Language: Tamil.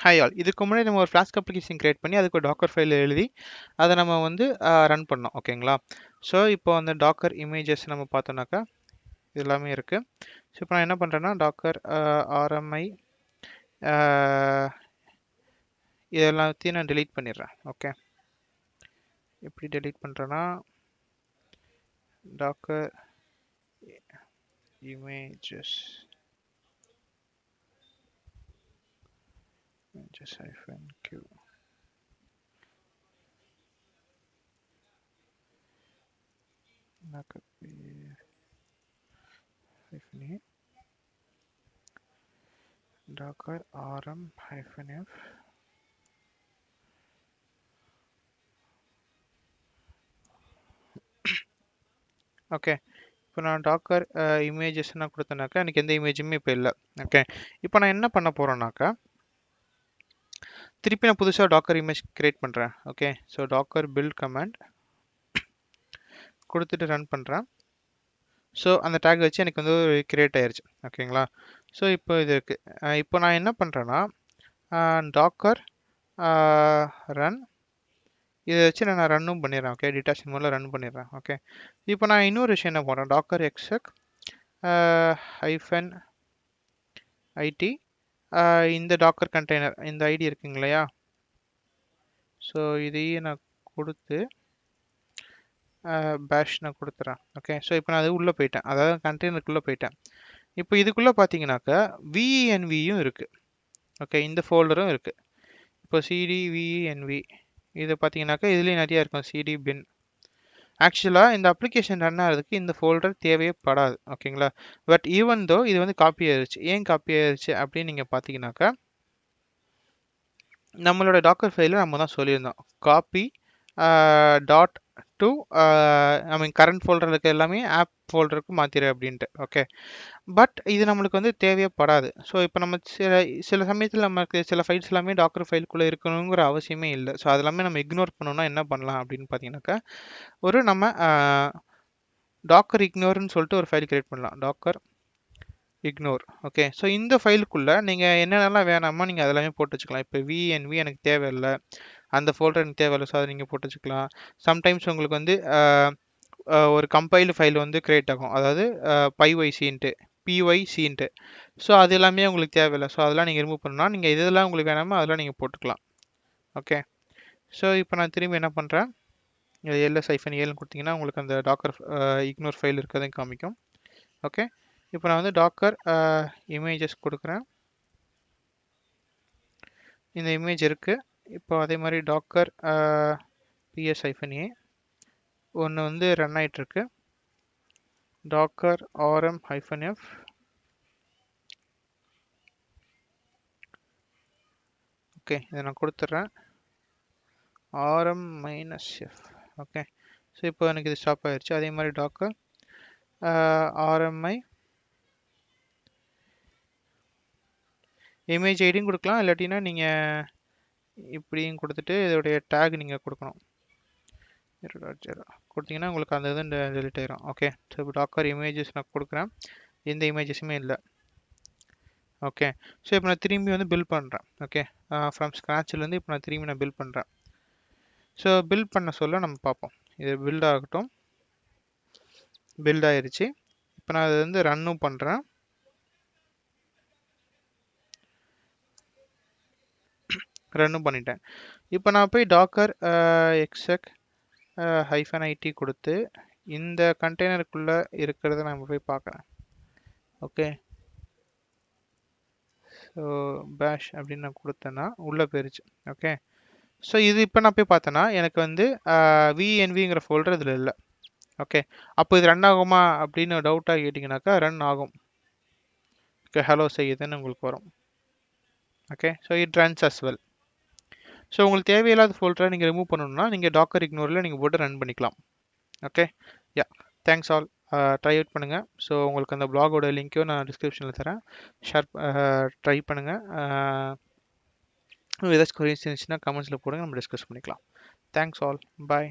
Hi all. இதுக்கு முன்னாடி நம்ம ஒரு ஃப்ளாஸ்க் அப்ளிகேஷன் கிரியேட் பண்ணி அதுக்கு ஒரு டாக்கர் ஃபைல் எழுதி அதை நம்ம வந்து ரன் பண்ணோம். ஓகேங்களா? ஸோ இப்போ அந்த டாக்கர் இமேஜஸ் நம்ம பார்த்தோம்னாக்கா இது எல்லாமே இருக்குது. ஸோ இப்போ நான் என்ன பண்ணுறேன்னா டாக்கர் ஆர்எம்ஐ இது எல்லாத்தையும் நான் delete பண்ணிடுறேன். ஓகே, எப்படி delete பண்ணுறேன்னா Docker images -q docker rm-f okay. இப்போ நான் டாக்கர் இமேஜஸ் நான் கொடுத்தேனாக்கா எனக்கு எந்த இமேஜுமே இப்போ இல்லை. ஓகே, இப்போ நான் என்ன பண்ண போகிறேன்னாக்கா திருப்பி நான் புதுசாக டாக்கர் இமேஜ் கிரியேட் பண்ணுறேன். Okay, so Docker build command கொடுத்துட்டு ரன் பண்ணுறேன். ஸோ அந்த டேக் வச்சு எனக்கு வந்து கிரியேட் ஆயிடுச்சு. ஓகேங்களா? ஸோ இப்போ இது இருக்குது. இப்போ நான் என்ன பண்ணுறேன்னா டாக்கர் ரன் இதை வச்சு நான் ரன்னும் பண்ணிடுறேன். ஓகே, டிடாஷன் மோடில் ரன் பண்ணிடுறேன். ஓகே, இப்போ நான் இன்னொரு விஷயம் என்ன பண்ணுறேன், டாக்கர் எக்ஸக் -it இந்த டாக்கர் கண்டெய்னர் இந்த ஐடி இருக்குங்க இல்லையா? ஸோ இதையும் நான் கொடுத்து பேஷ் நான் கொடுத்துறேன். ஓகே, ஸோ இப்போ நான் அது உள்ளே போயிட்டேன், அதாவது கண்டெய்னருக்குள்ளே போயிட்டேன். இப்போ இதுக்குள்ளே பார்த்தீங்கன்னாக்கா VENVயும் இருக்குது. ஓகே, இந்த ஃபோல்டரும் இருக்குது. இப்போ CD VENV இது பார்த்தீங்கன்னாக்கா இதுலேயும் நிறையா இருக்கும். CD bin ஆக்சுவலாக இந்த அப்ளிகேஷன் ரன் ஆகிறதுக்கு இந்த ஃபோல்டர் தேவையே படாது. ஓகேங்களா? பட் ஈவன் தோ இது வந்து காப்பி ஆயிடுச்சு. ஏன் காப்பி ஆயிடுச்சு அப்படின்னு நீங்கள் பார்த்தீங்கன்னாக்கா நம்மளோட டாக்கர் ஃபைலில் நம்ம தான் சொல்லியிருந்தோம் copy dot to I mean current folder இருக்க எல்லாமே ஆப் ஃபோல்டருக்கு மாற்றிடு அப்படின்ட்டு. ஓகே, பட் இது நம்மளுக்கு வந்து தேவையே படாது. ஸோ இப்போ நம்ம சில சமயத்தில் நமக்கு சில ஃபைல்ஸ் எல்லாமே டாக்கர் ஃபைலுக்குள்ளே இருக்கணுங்கிற அவசியமே இல்லை. ஸோ அது எல்லாமே நம்ம இக்னோர் பண்ணோம்னா என்ன பண்ணலாம் அப்படின்னு பார்த்தீங்கன்னாக்கா ஒரு நம்ம டாக்கர் இக்னோர்னு சொல்லிட்டு ஒரு ஃபைல் கிரியேட் பண்ணலாம். Docker ignore. ஓகே, ஸோ இந்த ஃபைலுக்குள்ளே நீங்கள் என்னென்னலாம் வேணாமோ நீங்கள் அதெல்லாமே போட்டு வச்சுக்கலாம். இப்போ VNV எனக்கு தேவையில்லை, அந்த ஃபோல்டர் எனக்கு தேவையில்லை, ஸோ அதை நீங்கள் போட்டு வச்சுக்கலாம். சம்டைம்ஸ் உங்களுக்கு வந்து ஒரு கம்பைல்டு ஃபைல் வந்து கிரியேட் ஆகும், அதாவது pycன்ட்டு ஸோ அது எல்லாமே உங்களுக்கு தேவையில்லை. ஸோ அதெல்லாம் நீங்கள் ரிமூவ் பண்ணணும்னா நீங்கள் இதெல்லாம் உங்களுக்கு வேணாமோ அதெல்லாம் நீங்கள் போட்டுக்கலாம். ஓகே, ஸோ இப்போ நான் திரும்பி என்ன பண்ணுறேன், ls-7 கொடுத்தீங்கன்னா உங்களுக்கு அந்த டாக்கர் இக்னோர் ஃபைல் இருக்கிறதையும் காமிக்கும். ஓகே, இப்போ நான் வந்து டாக்கர் இமேஜஸ் கொடுக்குறேன். இந்த இமேஜ் இருக்குது. இப்போ அதே மாதிரி டாக்கர் ps-a ஒன்று வந்து ரன் ஆகிட்டுருக்கு. டாக்கர் rm-f ஓகே, இதை நான் கொடுத்துட்றேன் rm-f. ஓகே, ஸோ இப்போ எனக்கு இது ஸ்டாப் ஆயிடுச்சு. அதே மாதிரி டாக்கர் rmi இமேஜ் ஐடியும் கொடுக்கலாம், இல்லாட்டினா நீங்கள் இப்படியும் கொடுத்துட்டு இதோடைய டேக் நீங்கள் கொடுக்கணும். 0.0 கொடுத்தீங்கன்னா உங்களுக்கு அந்த இது டெலிட் ஆயிரும். ஓகே, ஸோ இப்போ டாக்கர் இமேஜஸ் நான் கொடுக்குறேன், எந்த இமேஜஸுமே இல்லை. ஓகே, ஸோ இப்போ நான் திரும்பி வந்து பில்ட் பண்ணுறேன். ஓகே, ஃப்ரம் ஸ்க்ராட்ச்லேருந்து இப்போ நான் திரும்பி நான் பில்ட் பண்ணுறேன். ஸோ பில்ட் பண்ண சொல்ல நம்ம பார்ப்போம். இது பில்ட் ஆகட்டும். பில்ட் ஆயிடுச்சு. இப்போ நான் அது வந்து ரன்னும் பண்ணுறேன். ரன்னும் பண்ணிட்டேன். இப்போ நான் போய் டாக்கர் எக்ஸக் -it கொடுத்து இந்த கண்டெய்னருக்குள்ளே இருக்கிறத நம்ம போய் பார்க்குறேன். ஓகே, ஸோ பேஷ் அப்படின்னு நான் கொடுத்தேன்னா உள்ளே போயிருச்சு. ஓகே, ஸோ இது இப்போ நான் போய் பார்த்தேன்னா எனக்கு வந்து VNVங்கிற ஃபோல்டர் இதில் இல்லை. ஓகே, அப்போ இது ரன் ஆகுமா அப்படின்னு டவுட்டாக கேட்டிங்கனாக்கா ரன் ஆகும். ஓகே, ஹலோ செய்யுதுன்னு உங்களுக்கு வரும். Okay, so it runs as well. So உங்களுக்கு தேவையில்லாத ஃபோல்டரை நீங்கள் ரிமூவ் பண்ணணும்னா நீங்கள் டாக்கர் இக்னோரில் நீங்கள் போட்டு ரன் பண்ணிக்கலாம். ஓகே, யா, தேங்க்ஸ் ஆல். ட்ரை அவுட் பண்ணுங்கள். ஸோ உங்களுக்கு அந்த பிளாகோட லிங்க்கையும் நான் டிஸ்கிரிப்ஷனில் தரேன். ஷேர் ட்ரை பண்ணுங்கள். ஏதாச்சும் கொரிஸ் இருந்துச்சுன்னா கமெண்ட்ஸில் போடுங்க, நம்ம டிஸ்கஸ் பண்ணிக்கலாம். தேங்க்ஸ் ஆல், பாய்.